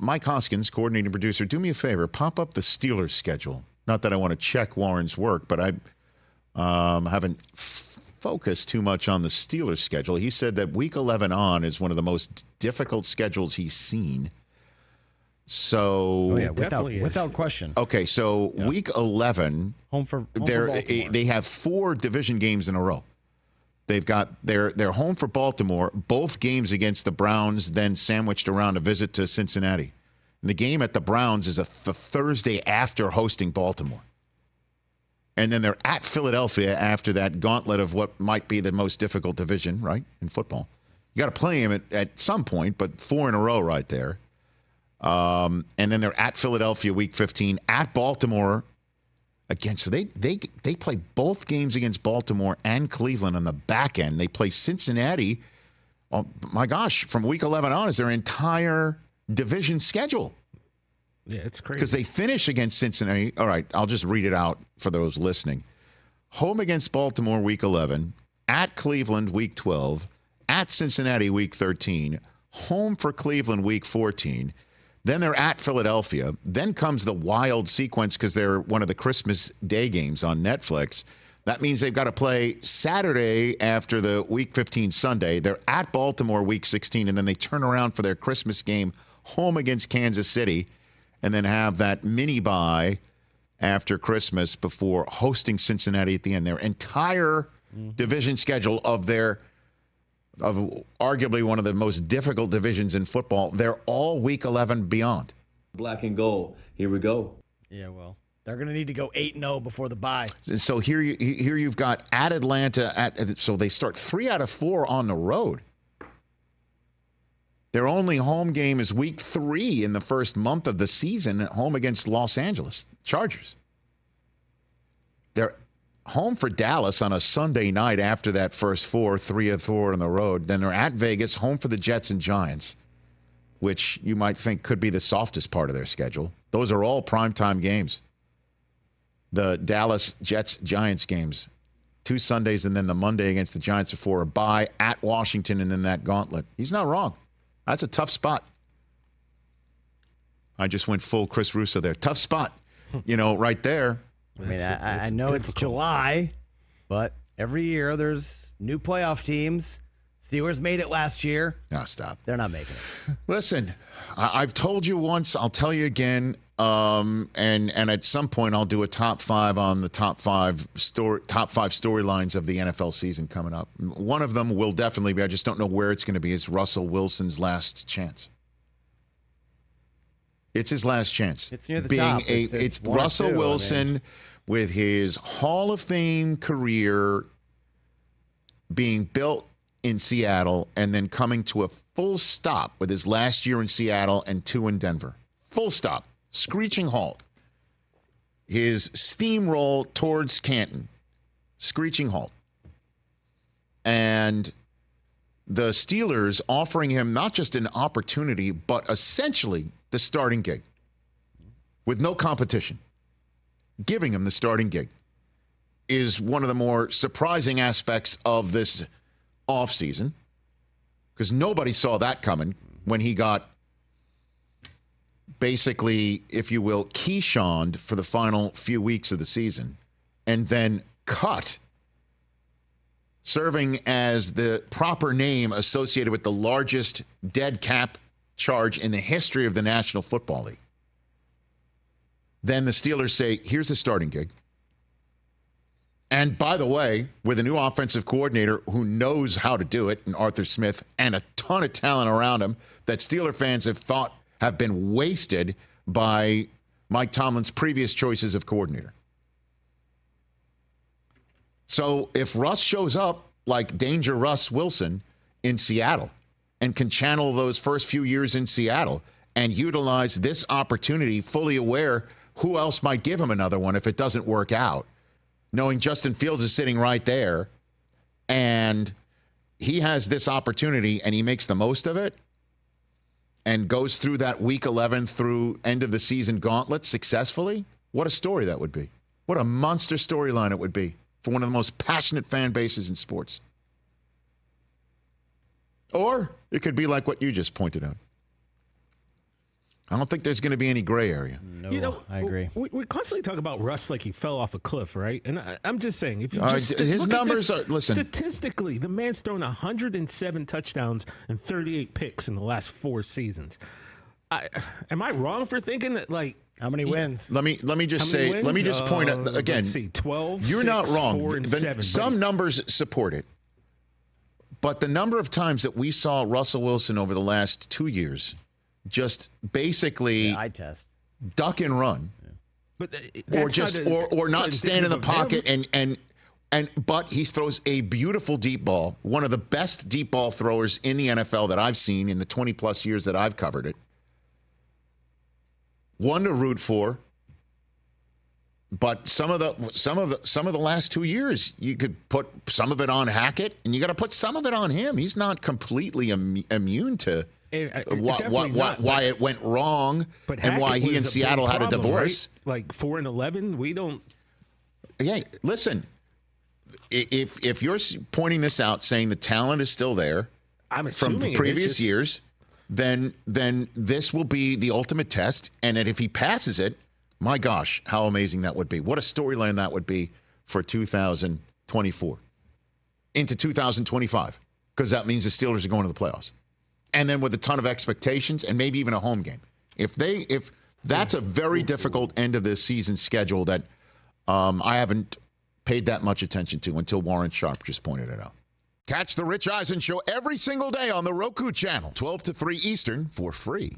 Mike Hoskins, coordinating producer, do me a favor. Pop up the Steelers schedule. Not that I want to check Warren's work, but I haven't focused too much on the Steelers schedule. He said that Week 11 on is one of the most difficult schedules he's seen. So, without question. Okay, so Week 11, home for Baltimore. They have 4 division games in a row. They've got they're home for Baltimore, both games against the Browns, then sandwiched around a visit to Cincinnati. And the game at the Browns is the Thursday after hosting Baltimore. And then they're at Philadelphia after that gauntlet of what might be the most difficult division, right, in football. You got to play them at some point, but 4 in a row right there. And then they're at Philadelphia Week 15, at Baltimore again. So they play both games against Baltimore and Cleveland on the back end. They play Cincinnati. Oh my gosh, from Week 11 on is their entire division schedule. Yeah, it's crazy. Because they finish against Cincinnati. All right, I'll just read it out for those listening. Home against Baltimore Week 11, at Cleveland Week 12, at Cincinnati Week 13, home for Cleveland Week 14. Then they're at Philadelphia. Then comes the wild sequence because they're one of the Christmas Day games on Netflix. That means they've got to play Saturday after the Week 15 Sunday. They're at Baltimore Week 16, and then they turn around for their Christmas game home against Kansas City, and then have that mini bye after Christmas before hosting Cincinnati at the end. Their entire division schedule of arguably one of the most difficult divisions in football, they're all Week 11 beyond. Black and gold. Here we go. Yeah, well, they're going to need to go 8-0 before the bye. So here you've got at Atlanta. So they start 3 out of 4 on the road. Their only home game is Week 3 in the first month of the season at home against Los Angeles Chargers. They're home for Dallas on a Sunday night after that first 3 of 4 on the road. Then they're at Vegas, home for the Jets and Giants, which you might think could be the softest part of their schedule. Those are all primetime games. The Dallas Jets-Giants games, 2 Sundays, and then the Monday against the Giants before a bye at Washington, and then that gauntlet. He's not wrong. That's a tough spot. I just went full Chris Russo there. Tough spot, right there. I mean, I know it's July, but every year there's new playoff teams. Steelers made it last year. No, stop. They're not making it. Listen, I've told you once. I'll tell you again. And at some point I'll do a top 5 on the top 5 storylines of the NFL season coming up. One of them will definitely be, I just don't know where it's going to be, is Russell Wilson's last chance. It's his last chance. It's near the top. It's Russell Wilson with his Hall of Fame career being built in Seattle and then coming to a full stop with his last year in Seattle and 2 in Denver. Full stop. Screeching halt. His steamroll towards Canton. Screeching halt. And the Steelers offering him not just an opportunity, but essentially the starting gig with no competition. Giving him the starting gig is one of the more surprising aspects of this offseason, because nobody saw that coming when he got basically, if you will, Keyshawned for the final few weeks of the season and then cut, serving as the proper name associated with the largest dead cap charge in the history of the National Football League. Then the Steelers say, here's the starting gig. And by the way, with a new offensive coordinator who knows how to do it, and Arthur Smith, and a ton of talent around him that Steeler fans have thought have been wasted by Mike Tomlin's previous choices of coordinator. So if Russ shows up like Danger Russ Wilson in Seattle and can channel those first few years in Seattle and utilize this opportunity, fully aware who else might give him another one if it doesn't work out, knowing Justin Fields is sitting right there and he has this opportunity and he makes the most of it and goes through that Week 11 through end of the season gauntlet successfully, what a story that would be. What a monster storyline it would be for one of the most passionate fan bases in sports. Or it could be like what you just pointed out. I don't think there's going to be any gray area. No, I agree. We constantly talk about Russ like he fell off a cliff, right? And I'm just saying, if you his look numbers at this, are listen. Statistically, the man's thrown 107 touchdowns and 38 picks in the last 4 seasons. Am I wrong for thinking that like? How many wins? Let me just say. wins? Let me just point out again. Let's see, 12. You're 6, not wrong. 4, and 7. Some numbers support it, but the number of times that we saw Russell Wilson over the last 2 years just basically Eye test. duck and run, but or just or not stand in the pocket but he throws a beautiful deep ball, one of the best deep ball throwers in the NFL that I've seen in the 20 plus years that I've covered it. One to root for. But some of the last 2 years, you could put some of it on Hackett, and you got to put some of it on him. He's not completely immune to why it went wrong, and why he and Seattle had a divorce. Right? Like 4-11, we don't. Yeah, listen. If you're pointing this out, saying the talent is still there, I'm from assuming previous years, then this will be the ultimate test. And if he passes it, my gosh, how amazing that would be! What a storyline that would be for 2024 into 2025, because that means the Steelers are going to the playoffs, and then with a ton of expectations and maybe even a home game. If that's a very difficult end of this season schedule that I haven't paid that much attention to until Warren Sharp just pointed it out. Catch the Rich Eisen Show every single day on the Roku channel, 12 to 3 Eastern, for free.